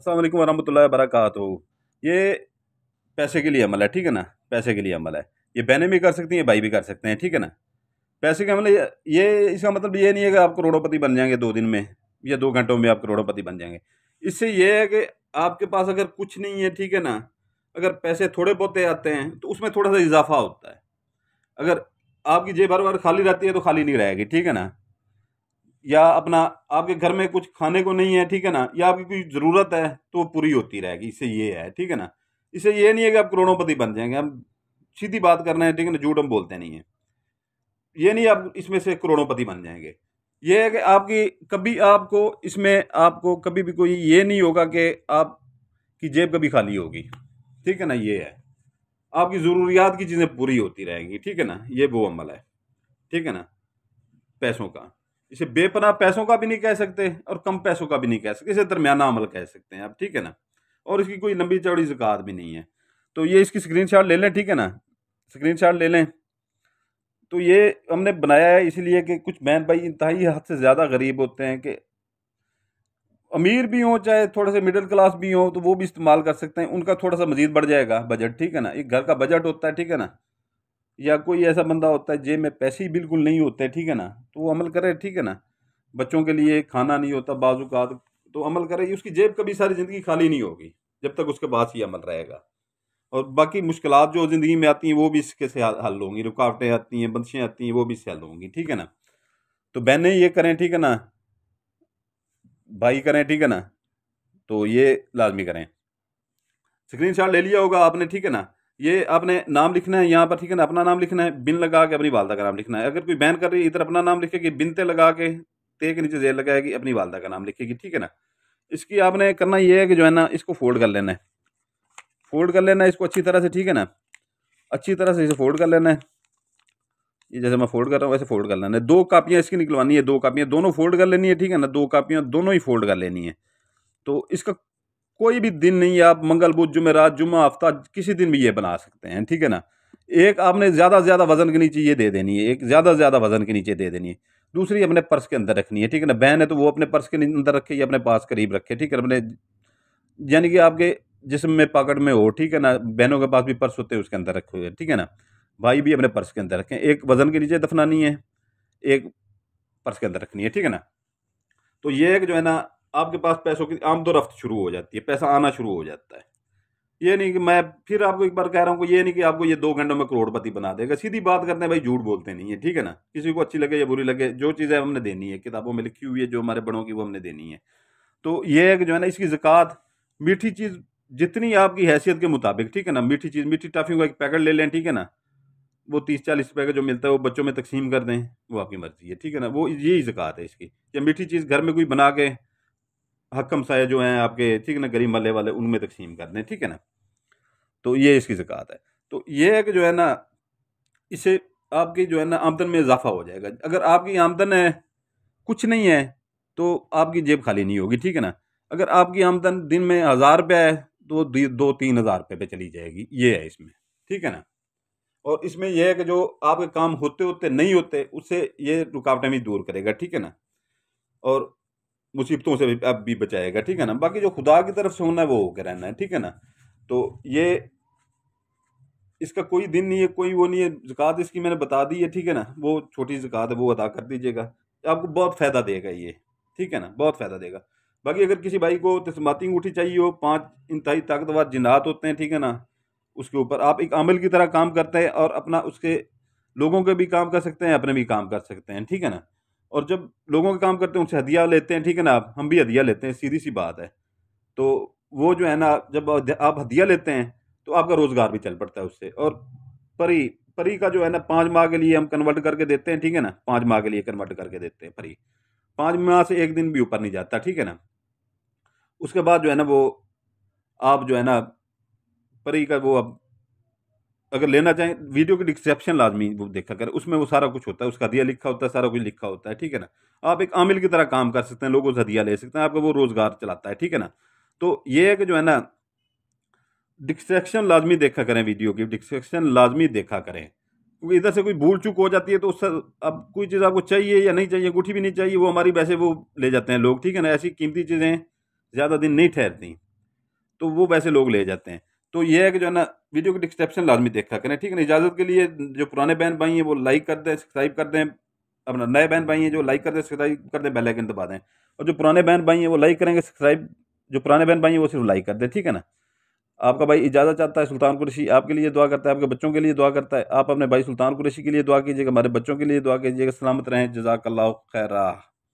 अस्सलाम वालेकुम वरहमतुल्लाहि वबरकातुहू। ये पैसे के लिए अमल है, ठीक है ना? पैसे के लिए अमल है। ये बहनें भी कर सकती हैं, भाई भी कर सकते हैं, ठीक है ना? पैसे का अमल ये इसका मतलब ये नहीं है कि आप करोड़पति बन जाएंगे 2 दिन में या 2 घंटों में आप करोड़पति बन जाएंगे। इससे ये है कि आपके पास अगर कुछ नहीं है, ठीक है ना? अगर पैसे थोड़े बहुत आते हैं तो उसमें थोड़ा सा इजाफा होता है। अगर आपकी जेब हर बार खाली रहती है तो खाली नहीं रहेगी, ठीक है ना? या अपना आपके घर में कुछ खाने को नहीं है, ठीक है ना? या आपकी कोई ज़रूरत है तो वो पूरी होती रहेगी। इससे ये है, ठीक है ना? इससे ये नहीं है कि आप करोड़पति बन जाएँगे। हम सीधी बात कर रहे हैं, ठीक है ना? झूठ हम बोलते नहीं हैं। ये नहीं आप इसमें से करोड़पति बन जाएँगे। ये है कि आपकी कभी आपको इसमें आपको कभी भी कोई ये नहीं होगा कि आपकी जेब कभी खाली होगी, ठीक है ना? ये है। आपकी ज़रूरियात की चीज़ें पूरी होती रहेंगी, ठीक है ना? ये वो अमल है, ठीक है ना? पैसों का। इसे बेपनाह पैसों का भी नहीं कह सकते और कम पैसों का भी नहीं कह सकते, इसे दरमियाना अमल कह सकते हैं आप, ठीक है ना? और इसकी कोई लंबी चौड़ी ज़कात भी नहीं है। तो ये इसकी स्क्रीनशॉट ले लें, ठीक है ना? स्क्रीनशॉट ले लें। तो ये हमने बनाया है इसलिए कि कुछ बहन भाई इंतहाई हद से ज़्यादा गरीब होते हैं कि अमीर भी हों चाहे थोड़े से मिडिल क्लास भी हों तो वो भी इस्तेमाल कर सकते हैं। उनका थोड़ा-सा मज़ीद बढ़ जाएगा बजट, ठीक है ना? एक घर का बजट होता है, ठीक है ना? या कोई ऐसा बंदा होता है जेब में पैसे ही बिल्कुल नहीं होते, ठीक है ना? तो वो अमल करे, ठीक है ना? बच्चों के लिए खाना नहीं होता बाज़-औक़ात, तो अमल करे, उसकी जेब कभी सारी ज़िंदगी खाली नहीं होगी, जब तक उसके पास ये अमल रहेगा। और बाकी मुश्किलात जो ज़िंदगी में आती हैं, वो भी इसके से हल होंगी, रुकावटें आती हैं, बंदिशें आती हैं, वो भी इससे हल होंगी, ठीक है ना? तो बहनें ये करें, ठीक है ना? भाई करें, ठीक है ना? तो ये लाज़मी करें। स्क्रीनशॉट ले लिया होगा आपने, ठीक है ना? ये आपने नाम लिखना है यहाँ पर, ठीक है ना? अपना नाम लिखना है, बिन लगा के अपनी वालदा का नाम लिखना है। अगर कोई बहन कर रही है, इधर अपना नाम लिखेगी, बिन ते लगा के, ते के नीचे ज़ेर लगाएगी, अपनी वालदा का नाम लिखेगी, ठीक है ना? इसकी आपने करना ये है कि जो है ना, इसको फ़ोल्ड कर लेना है। फ़ोल्ड कर लेना है इसको अच्छी तरह से, ठीक है ना? अच्छी तरह से इसे फ़ोल्ड कर लेना है। ये जैसे मैं फ़ोल्ड कर रहा हूँ, वैसे फ़ोल्ड कर लेना है। 2 कापियाँ इसकी निकलवानी है, 2 कापियाँ, दोनों फ़ोल्ड कर लेनी है, ठीक है ना? 2 कापियाँ दोनों ही फ़ोल्ड कर लेनी है। तो इसका कोई भी दिन नहीं है, आप मंगल, बुध, जुमेरात, जुम्मा, हफ्ता किसी दिन भी ये बना सकते हैं, ठीक है ना? एक आपने ज़्यादा से ज़्यादा वज़न के नीचे ये दे देनी है, एक ज़्यादा से ज़्यादा वज़न के नीचे दे देनी है। दूसरी अपने पर्स के अंदर रखनी है, ठीक है ना? बहन है तो वो अपने पर्स के अंदर रखे या अपने पास करीब रखे, ठीक है ना? अपने यानी कि आपके जिस्म में पॉकेट में हो, ठीक है ना? बहनों के पास भी पर्स होते हैं, उसके अंदर रखे हुए, ठीक है ना? भाई भी अपने पर्स के अंदर रखें। एक वज़न के नीचे दफनानी है, एक पर्स के अंदर रखनी है, ठीक है ना? तो ये है कि जो है ना, आपके पास पैसों की आमदो-रफ्त शुरू हो जाती है, पैसा आना शुरू हो जाता है। ये नहीं कि मैं फिर आपको एक बार कह रहा हूँ कि ये नहीं कि आपको ये 2 घंटों में करोड़पति बना देगा। सीधी बात करते हैं भाई, झूठ बोलते नहीं है, ठीक है ना? किसी को अच्छी लगे या बुरी लगे, जो चीज़ है हमने देनी है, किताबों में लिखी हुई है जो हमारे बड़ों की, वो हमने देनी है। तो ये है कि जो है ना, इसकी ज़कात मीठी चीज़ जितनी आपकी हैसियत के मुताबिक, ठीक है ना? मीठी चीज़, मीठी टॉफ़ियों का एक पैकेट ले लें, ठीक है ना? वो 30-40 रुपए का जो मिलता है वो बच्चों में तक़सीम कर दें, वो आपकी मर्ज़ी है, ठीक है ना? वो यही ज़कात है इसकी। या मीठी चीज़ घर में कोई बना के हक-हमसाये जो हैं आपके, ठीक है ना? गरीब मोहल्ले वाले, उनमें तक़सीम कर दें, ठीक है ना? तो ये इसकी ज़कात है। तो ये है कि जो है ना, इससे आपकी जो है ना आमदन में इज़ाफ़ा हो जाएगा। अगर आपकी आमदन है, कुछ नहीं है, तो आपकी जेब खाली नहीं होगी, ठीक है ना? अगर आपकी आमदन दिन में ₹1000 है, तो दी 2-3 हज़ार रुपए पे चली जाएगी, ये है इसमें, ठीक है ना? और इसमें ये है कि जो आपके काम होते-होते नहीं होते, उससे ये रुकावटें भी दूर करेगा, ठीक है ना? और मुसीबतों से भी आप भी बचाएगा, ठीक है ना? बाकी जो खुदा की तरफ से होना है, वो होके रहना है, ठीक है ना? तो ये इसका कोई दिन नहीं है, कोई वो नहीं है, ज़कात इसकी मैंने बता दी है, ठीक है ना? वो छोटी ज़कात है, वो अदा कर दीजिएगा। आपको बहुत फ़ायदा देगा ये, ठीक है ना? बहुत फ़ायदा देगा। बाकी अगर किसी भाई को तिस्माती अंगूठी चाहिए हो, 5 इंतहाई ताकतवर जिन्नात होते हैं, ठीक है ना? उसके ऊपर आप एक आमिल की तरह काम करते हैं और अपना उसके लोगों के भी काम कर सकते हैं, अपने भी काम कर सकते हैं, ठीक है ना? और जब लोगों के काम करते हैं, उनसे हदिया लेते हैं, ठीक है ना आप? हम भी हदिया लेते हैं, सीधी-सी बात है। तो वो जो है ना, जब आप हदिया लेते हैं, तो आपका रोज़गार भी चल पड़ता है उससे। और परी परी का जो है ना, 5 माह के लिए हम कन्वर्ट करके देते हैं, ठीक है ना? 5 माह के लिए कन्वर्ट करके देते हैं परी। 5 माह से 1 दिन भी ऊपर नहीं जाता, ठीक है ना? उसके बाद जो है ना, वो आप जो है ना, परी का वो अब अगर लेना चाहें, वीडियो की डिस्क्रिप्शन लाज़मी वो देखा करें, उसमें वो सारा कुछ होता है, उसका हदिया लिखा होता है, सारा कुछ लिखा होता है, ठीक है ना? आप एक आमिल की तरह काम कर सकते हैं, लोगों से हदिया ले सकते हैं, आपका वो रोज़गार चलाता है, ठीक है ना? तो ये है कि जो है ना, डिस्ट्रैक्शन लाज़मी देखा करें, वीडियो की डिस्ट्रैक्शन लाज़मी देखा करें। क्योंकि इधर से कोई भूल-चूक हो जाती है तो उससे अब कोई चीज़ आपको चाहिए या नहीं चाहिए, अंगूठी भी नहीं चाहिए, वो हमारी वैसे वो ले जाते हैं लोग, ठीक है ना? ऐसी कीमती चीज़ें ज़्यादा दिन नहीं ठहरती। तो वो वैसे लोग ले जाते हैं। तो ये है कि जो है ना, वीडियो की डिस्क्रिप्शन लाजमी देखा करें, ठीक है ना। इजाज़त के लिए जो पुराने बहन भाई हैं वो लाइक कर दें, सब्सक्राइब कर दें, अपना नए बहन भाई हैं जो लाइक कर दें, सब्सक्राइब कर दें, बेल आइकन दबा दें। और जो पुराने बहन भाई हैं वो लाइक करेंगे, सब्सक्राइब, जो पुराने बहन भाई हैं वो सिर्फ लाइक कर दें, ठीक है ना। आपका भाई इजाज़त चाहता है, सुल्तान कुरैशी आपके लिए दुआ करता है, आपके बच्चों के लिए दुआ करता है। आप अपने भाई सुल्तान कुरैशी के लिए दुआ कीजिएगा, हमारे बच्चों के लिए दुआ कीजिएगा। सलामत रहें, जज़ाकल्लाहु खैरा।